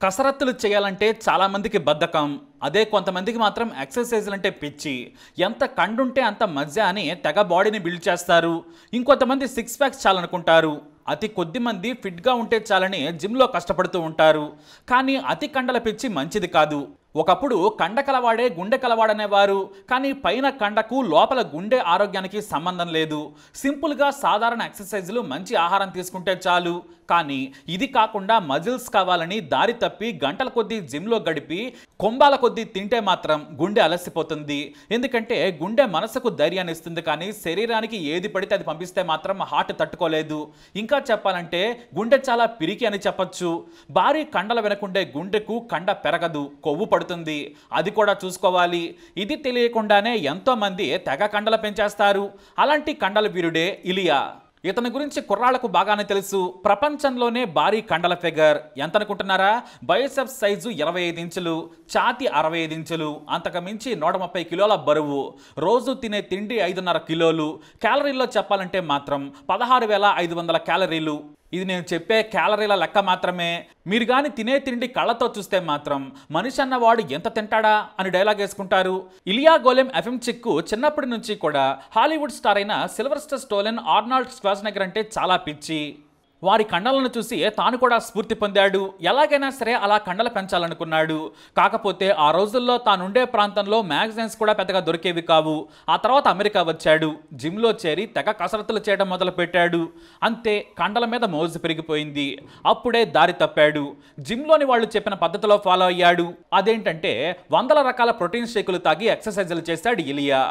కసరత్తులు చేయాలంటే చాలామందికి బద్ధకం. అదే కొంతమందికి మాత్రం ఎక్సర్సైజులు అంటే పిచ్చి. ఎంత కండుంటే అంత మజ్జ అని తెగ బాడీని బిల్డ్ చేస్తారు. ఇంకొంతమంది సిక్స్ ప్యాక్స్ చాలనుకుంటారు. అతి కొద్ది మంది ఫిట్గా ఉంటే చాలని జిమ్లో కష్టపడుతూ ఉంటారు. కానీ అతి కండల పిచ్చి మంచిది కాదు. ఒకప్పుడు కండ కలవాడే గుండె కలవాడనేవారు. కానీ పైన కండకు లోపల గుండె ఆరోగ్యానికి సంబంధం లేదు. సింపుల్గా సాధారణ ఎక్సర్సైజులు మంచి ఆహారం తీసుకుంటే చాలు. కానీ ఇది కాకుండా మజిల్స్ కావాలని దారి తప్పి గంటల కొద్దీ జిమ్లో గడిపి కొంబాల కొద్దీ తింటే మాత్రం గుండె అలసిపోతుంది. ఎందుకంటే గుండె మనసుకు ధైర్యాన్ని ఇస్తుంది, కానీ శరీరానికి ఏది పడితే అది పంపిస్తే మాత్రం హార్ట్ తట్టుకోలేదు. ఇంకా చెప్పాలంటే గుండె చాలా పిరికి అని చెప్పొచ్చు. భారీ కండల వెనకుండే గుండెకు కండ పెరగదు, కొవ్వు పడుతుంది. అది కూడా చూసుకోవాలి. ఇది తెలియకుండానే ఎంతో మంది తెగ కండలు పెంచేస్తారు. అలాంటి కండల వీరుడే ఇలియా. ఇతని గురించి కుర్రాళ్లకు బాగానే తెలుసు. ప్రపంచంలోనే భారీ కండల ఫిగర్. ఎంత అనుకుంటున్నారా? బైసెప్స్ సైజు 25 ఇంచులు, ఛాతీ 65 ఇంచులు, అంతకు మించి 130 కిలోల బరువు. రోజు తినే తిండి 5.5 కిలోలు. క్యాలరీల్లో చెప్పాలంటే మాత్రం 16,500 క్యాలరీలు. ఇది నేను చెప్పే క్యాలరీల లెక్క మాత్రమే. మీరు కానీ తినే తిండి కళ్ళతో చూస్తే మాత్రం మనిషి అన్నవాడు ఎంత తింటాడా అని డైలాగ్ వేసుకుంటారు. ఇలియా గోలెం ఎఫెమ్చిక్కు చిన్నప్పటి నుంచి కూడా హాలీవుడ్ స్టార్ అయిన సిల్వెస్టర్ స్టాలోన్, ఆర్నాల్డ్ ష్వార్జ్నెగ్గర్ అంటే చాలా పిచ్చి. వారి కండలను చూసి తాను కూడా స్ఫూర్తి పొందాడు. ఎలాగైనా సరే అలా కండలు పెంచాలనుకున్నాడు. కాకపోతే ఆ రోజుల్లో తానుండే ప్రాంతంలో మ్యాగజైన్స్ కూడా పెద్దగా దొరికేవి కావు. ఆ తర్వాత అమెరికా వచ్చాడు. జిమ్లో చేరి తెగ కసరత్తులు చేయడం మొదలుపెట్టాడు. అంతే, కండల మీద మోజు పెరిగిపోయింది. అప్పుడే దారి తప్పాడు. జిమ్లోని వాళ్ళు చెప్పిన పద్ధతిలో ఫాలో అయ్యాడు. అదేంటంటే 100 రకాల ప్రోటీన్ షేకులు తాగి ఎక్సర్సైజులు చేశాడు ఇలియా.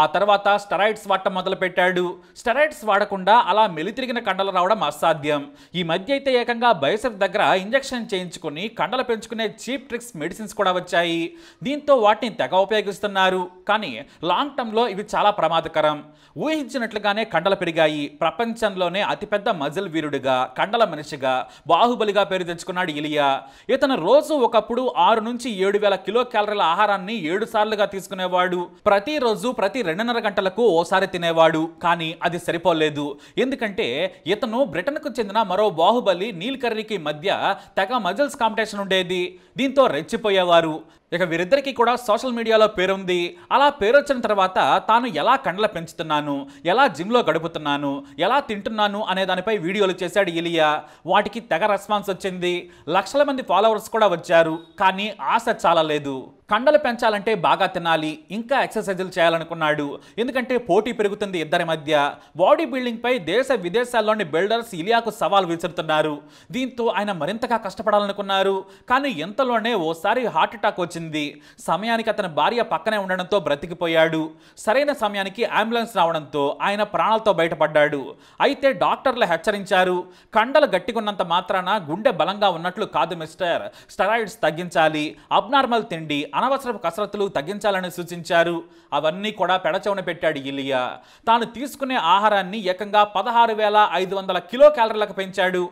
ఆ తర్వాత స్టెరాయిడ్స్ వాడటం మొదలుపెట్టాడు. స్టెరాయిడ్స్ వాడకుండా అలా మెలితిరిగిన కండలు రావడం అసాధ్యం. ఈ మధ్య అయితే ఏకంగా బైసెప్ దగ్గర ఇంజెక్షన్ చేయించుకుని కండలు పెంచుకునే చీప్ ట్రిక్స్ మెడిసిన్స్ కూడా వచ్చాయి. దీంతో వాటిని తెగ ఉపయోగిస్తున్నారు. కానీ లాంగ్ టర్మ్లో ఇవి చాలా ప్రమాదకరం. ఊహించినట్లుగానే కండలు పెరిగాయి. ప్రపంచంలోనే అతిపెద్ద మజిల్ వీరుడిగా, కండల మనిషిగా, బాహుబలిగా పేరు తెచ్చుకున్నాడు ఇలియా. ఇతను రోజు ఒకప్పుడు 6 నుంచి 7,000 కిలో క్యాలరీల ఆహారాన్ని 7 సార్లుగా తీసుకునేవాడు. ప్రతిరోజు ప్రతి 2.5 గంటలకు ఓసారి తినేవాడు. కానీ అది సరిపోలేదు. ఎందుకంటే ఇతను బ్రిటన్కు చెందిన మరో బాహుబలి నీల్ కర్రీకి మధ్య తెగ మజిల్స్ కాంపిటీషన్ ఉండేది. దీంతో రెచ్చిపోయేవారు. ఇక వీరిద్దరికీ కూడా సోషల్ మీడియాలో పేరుంది. అలా పేరు వచ్చిన తర్వాత తాను ఎలా కండలు పెంచుతున్నాను, ఎలా జిమ్లో గడుపుతున్నాను, ఎలా తింటున్నాను అనే దానిపై వీడియోలు చేశాడు ఇలియా. వాటికి తెగ రెస్పాన్స్ వచ్చింది. లక్షల మంది ఫాలోవర్స్ కూడా వచ్చారు. కానీ ఆశ చాలలేదు. కండలు పెంచాలంటే బాగా తినాలి, ఇంకా ఎక్సర్సైజులు చేయాలనుకున్నాడు. ఎందుకంటే పోటీ పెరుగుతుంది ఇద్దరి మధ్య. బాడీ బిల్డింగ్ పై దేశ విదేశాల్లోని బిల్డర్స్ ఇలియాకు సవాల్ విసురుతున్నారు. దీంతో ఆయన మరింతగా కష్టపడాలనుకున్నారు. కానీ ఇంతలోనే ఓసారి హార్ట్ అటాక్ వచ్చింది. సమయానికి అతని భార్య పక్కనే ఉండడంతో బ్రతికిపోయాడు. సరైన సమయానికి అంబులెన్స్ రావడంతో ఆయన ప్రాణాలతో బయటపడ్డాడు. అయితే డాక్టర్లు హెచ్చరించారు, కండలు గట్టికున్నంత మాత్రాన గుండె బలంగా ఉన్నట్లు కాదు మిస్టర్. స్టెరాయిడ్స్ తగ్గించాలి, అబ్నార్మల్ తిండి, అనవసరపు కసరత్తులు తగ్గించాలని సూచించారు. అవన్నీ కూడా పెడచెవున పెట్టాడు ఇలియా. తాను తీసుకునే ఆహారాన్ని ఏకంగా 16,500 కిలో క్యాలరీలకు పెంచాడు.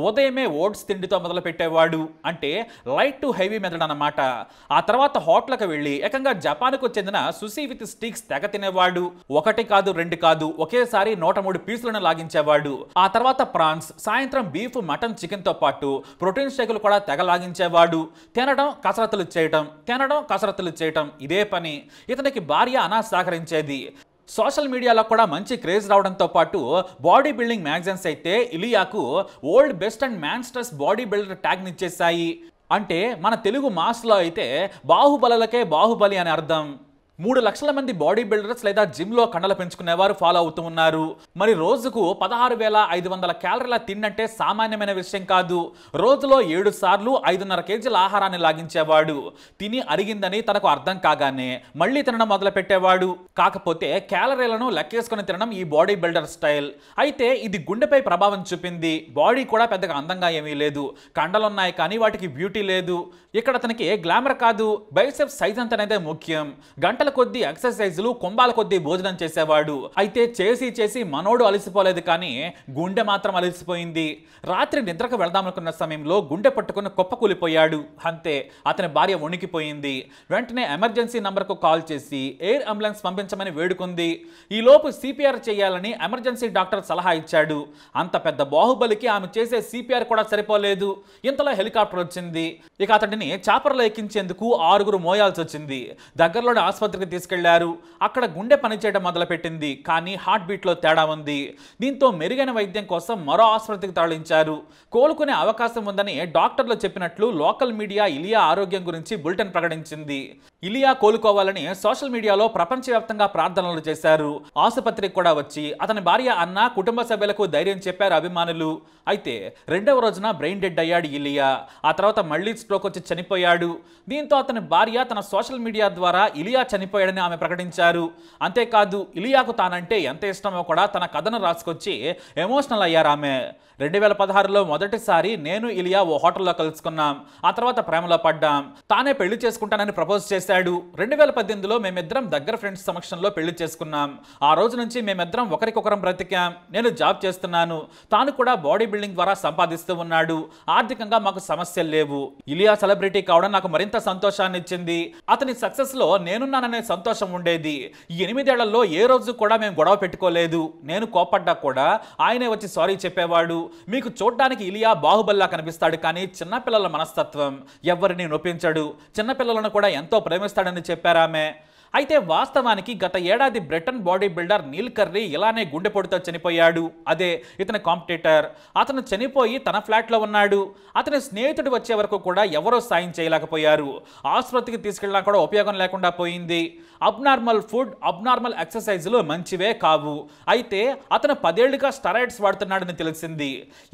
ఉదయమే ఓట్స్ తిండితో మొదలు పెట్టేవాడు. అంటే లైట్ టు హెవీ మెథడ్ అన్నమాట. ఆ తర్వాత హోటల్కి వెళ్ళి ఏకంగా జపాన్కు చెందిన సుషి విత్ స్టిక్స్ తెగ తినేవాడు. 1 కాదు 2 కాదు, ఒకేసారి 103 పీసులను లాగించేవాడు. ఆ తర్వాత ప్రాన్స్, సాయంత్రం బీఫ్, మటన్, చికెన్తో పాటు ప్రోటీన్ షేకులు కూడా తెగ లాగించేవాడు. తినడం, కసరత్తులు చేయటం, తినడం, కసరత్తులు చేయటం, ఇదే పని. ఇతనికి భార్య అనా సహకరించేది. సోషల్ మీడియాలో కూడా మంచి క్రేజ్ రావడంతో పాటు బాడీ బిల్డింగ్ మ్యాగజైన్స్ అయితే ఇలియాకు world best and monsters body builder ట్యాగ్ని ఇచ్చేశాయి. అంటే మన తెలుగు మాస్లో అయితే బాహుబలకే బాహుబలి అని అర్థం. 3 లక్షల మంది బాడీ బిల్డర్స్ లేదా జిమ్లో కండలు పెంచుకునేవారు ఫాలో అవుతూ ఉన్నారు. మరి రోజుకు 16,500 క్యాలరీల తిండంటే సామాన్యమైన విషయం కాదు. రోజులో 7 సార్లు 5.5 కేజీల ఆహారాన్ని లాగించేవాడు. తిని అరిగిందని తనకు అర్థం కాగానే మళ్ళీ తినడం మొదలు పెట్టేవాడు. కాకపోతే క్యాలరీలను లెక్కేసుకుని తినడం ఈ బాడీ బిల్డర్ స్టైల్. అయితే ఇది గుండెపై ప్రభావం చూపింది. బాడీ కూడా పెద్దగా అందంగా ఏమీ లేదు. కండలున్నాయి కానీ వాటికి బ్యూటీ లేదు. ఇక్కడ అతనికి గ్లామర్ కాదు, బైసెప్స్ సైజ్ అంతనేదే ముఖ్యం. గంటల గంటల కొద్దీ ఎక్సర్సైజులు, కుంభాల కొద్దీ భోజనం చేసేవాడు. అయితే చేసి చేసి మనోడు అలసిపోలేదు, కానీ గుండె మాత్రం అలసిపోయింది. రాత్రి నిద్రకు వెళదామనుకున్న సమయంలో గుండె పట్టుకుని కుప్పకూలిపోయాడు. అంతే, అతని భార్య వణికిపోయింది. వెంటనే ఎమర్జెన్సీ నంబర్కు కాల్ చేసి ఎయిర్ అంబులెన్స్ పంపించమని వేడుకుంది. ఈలోపు సిపిఆర్ చేయాలని ఎమర్జెన్సీ డాక్టర్ సలహా ఇచ్చాడు. అంత పెద్ద బాహుబలికి ఆమె చేసే సిపిఆర్ కూడా సరిపోలేదు. ఇంతలో హెలికాప్టర్ వచ్చింది. ఇక అతడిని చాపర్లో ఎక్కించేందుకు 6 మోయాల్సి వచ్చింది. దగ్గరలోని ఆసుపత్రికి తీసుకెళ్లారు. అక్కడ గుండె పనిచేయడం మొదలుపెట్టింది, కానీ హార్ట్ బీట్లో తేడా ఉంది. దీంతో మెరుగైన వైద్యం కోసం మరో ఆసుపత్రికి తరలించారు. కోలుకునే అవకాశం ఉందని డాక్టర్లు చెప్పినట్లు లోకల్ మీడియా ఇలియా ఆరోగ్యం గురించి బులెటిన్ ప్రకటించింది. ఇలియా కోలుకోవాలని సోషల్ మీడియాలో ప్రపంచవ్యాప్తంగా ప్రార్థనలు చేశారు. ఆసుపత్రికి కూడా వచ్చి అతని భార్య అన్న, కుటుంబ సభ్యులకు ధైర్యం చెప్పారు అభిమానులు. అయితే రెండవ రోజున బ్రెయిన్ డెడ్ అయ్యాడు ఇలియా. ఆ తర్వాత మళ్లీ స్ట్రోక్ వచ్చి చనిపోయాడు. దీంతో అతని భార్య తన సోషల్ మీడియా ద్వారా ఇలియా చనిపోయాడని ఆమె ప్రకటించారు. అంతేకాదు, ఇలియాకు తానంటే ఎంత ఇష్టమో కూడా తన కథను రాసుకొచ్చి ఎమోషనల్ అయ్యారు ఆమె. 2016లో మొదటిసారి నేను ఇలియా ఓ హోటల్లో కలుసుకున్నాం. ఆ తర్వాత ప్రేమలో పడ్డాం. తానే పెళ్లి చేసుకుంటానని ప్రపోజ్ చేశాడు. 2018లో మేమిద్దరం దగ్గర ఫ్రెండ్స్ సమక్షంలో పెళ్లి చేసుకున్నాం. ఆ రోజు నుంచి మేమిద్దరం ఒకరికొకరం బ్రతికాం. నేను జాబ్ చేస్తున్నాను, తాను కూడా బాడీ బిల్డింగ్ ద్వారా సంపాదిస్తూ ఉన్నాడు. ఆర్థికంగా మాకు సమస్యలు లేవు. ఇలియా సెలబ్రిటీ కావడం నాకు మరింత సంతోషాన్ని ఇచ్చింది. అతని సక్సెస్ లో నేనున్నాననే సంతోషం ఉండేది. ఈ 8 ఏళ్లలో ఏ రోజు కూడా మేము గొడవ పెట్టుకోలేదు. నేను కోపడ్డా కూడా ఆయనే వచ్చి సారీ చెప్పేవాడు. మీకు చూడ్డానికి ఇలియా బాహుబలిలా కనిపిస్తాడు, కానీ చిన్నపిల్లల మనస్తత్వం, ఎవరిని నొప్పించడు. చిన్నపిల్లలను కూడా ఎంతో ప్రేమిస్తాడని చెప్పారామె. అయితే వాస్తవానికి గత ఏడాది Britain bodybuilder Neil Curry ఇలానే గుండెపోటుతో చనిపోయాడు. అదే ఇతని కాంపిటీటర్. అతను చనిపోయి తన ఫ్లాట్లో ఉన్నాడు. అతని స్నేహితుడు వచ్చే వరకు కూడా ఎవరో సాయం చేయలేకపోయారు. ఆసుపత్రికి తీసుకెళ్ళినా కూడా ఉపయోగం లేకుండా పోయింది. అబ్నార్మల్ ఫుడ్, అబ్నార్మల్ ఎక్సర్సైజులు మంచివే కావు. అయితే అతను 10 ఏళ్లుగా స్టెరాయిడ్స్ వాడుతున్నాడని తెలిసింది.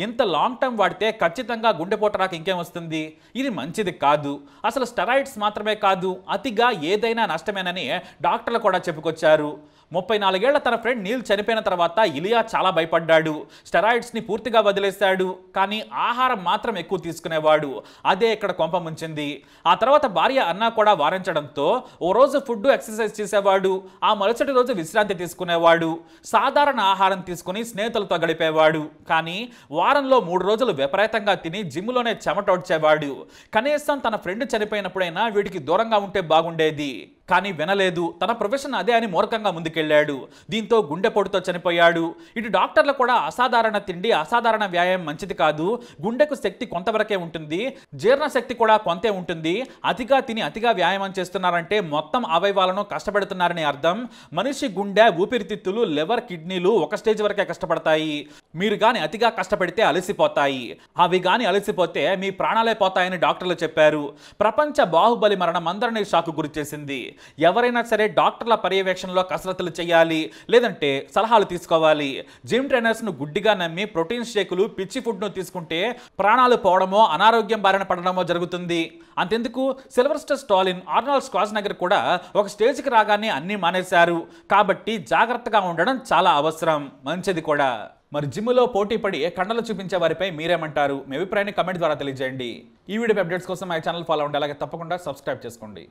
ఇంత లాంగ్ టర్మ్ వాడితే ఖచ్చితంగా గుండెపోటు రాక ఇంకేం వస్తుంది? ఇది మంచిది కాదు. అసలు స్టెరాయిడ్స్ మాత్రమే కాదు, అతిగా ఏదైనా నష్టమేనని డాక్టర్లు కూడా చెప్పుకొచ్చారు. 34 ఏళ్ల తన ఫ్రెండ్ నీల్ చనిపోయిన తర్వాత ఇలియా చాలా భయపడ్డాడు. స్టెరాయిడ్స్ని పూర్తిగా వదిలేశాడు, కానీ ఆహారం మాత్రం ఎక్కువ తీసుకునేవాడు. అదే ఇక్కడ కొంప ముంచింది. ఆ తర్వాత భార్య అన్న కూడా వారించడంతో ఓ రోజు ఫుడ్, ఎక్సర్సైజ్ చేసేవాడు. ఆ మరుసటి రోజు విశ్రాంతి తీసుకునేవాడు. సాధారణ ఆహారం తీసుకుని స్నేహితులతో గడిపేవాడు. కానీ వారంలో 3 రోజులు విపరీతంగా తిని జిమ్లోనే చెమటోడ్చేవాడు. కనీసం తన ఫ్రెండ్ చనిపోయినప్పుడైనా వీడికి దూరంగా ఉంటే బాగుండేది, కానీ వినలేదు. తన ప్రొఫెషన్ అదే అని మూర్ఖంగా ముందుకెళ్లాడు. దీంతో గుండెపోటుతో చనిపోయాడు. ఇటు డాక్టర్లు కూడా అసాధారణ తిండి, అసాధారణ వ్యాయామం మంచిది కాదు. గుండెకు శక్తి కొంతవరకే ఉంటుంది, జీర్ణ శక్తి కూడా కొంతే ఉంటుంది. అతిగా తిని అతిగా వ్యాయామం చేస్తున్నారంటే మొత్తం అవయవాలను కష్టపెడుతున్నారని అర్థం. మనిషి గుండె, ఊపిరితిత్తులు, లివర్, కిడ్నీలు ఒక స్టేజ్ వరకే కష్టపడతాయి. మీరు గాని అతిగా కష్టపడితే అలసిపోతాయి. అవి గాని అలసిపోతే మీ ప్రాణాలే పోతాయని డాక్టర్లు చెప్పారు. ప్రపంచ బాహుబలి మరణం అందరినీ షాకు గురి చేసింది. ఎవరైనా సరే డాక్టర్ల పర్యవేక్షణలో కసరత్తులు చేయాలి, లేదంటే సలహాలు తీసుకోవాలి. జిమ్ ట్రైనర్స్ను గుడ్డిగా నమ్మి ప్రోటీన్ షేకులు, పిచ్చి ఫుడ్ను తీసుకుంటే ప్రాణాలు పోవడమో, అనారోగ్యం బారిన పడడమో జరుగుతుంది. అంతెందుకు, సిల్వెస్టర్ స్టాలిన్, ఆర్నాల్డ్ స్క్వార్జ్నెగర్ కూడా ఒక స్టేజ్కి రాగానే అన్నీ మానేశారు. కాబట్టి జాగ్రత్తగా ఉండడం చాలా అవసరం, మంచిది కూడా. మరి జిమ్లో పోటీ పడి కండలు చూపించే వారిపై మీరేమంటారు? మీ అభిప్రాయాన్ని కమెంట్ ద్వారా తెలియజేయండి. ఈ వీడియో అప్డేట్స్ కోసం మా ఛానల్ ఫాలో అవ్వండి. అలాగే తప్పకుండా సబ్స్క్రైబ్ చేసుకోండి.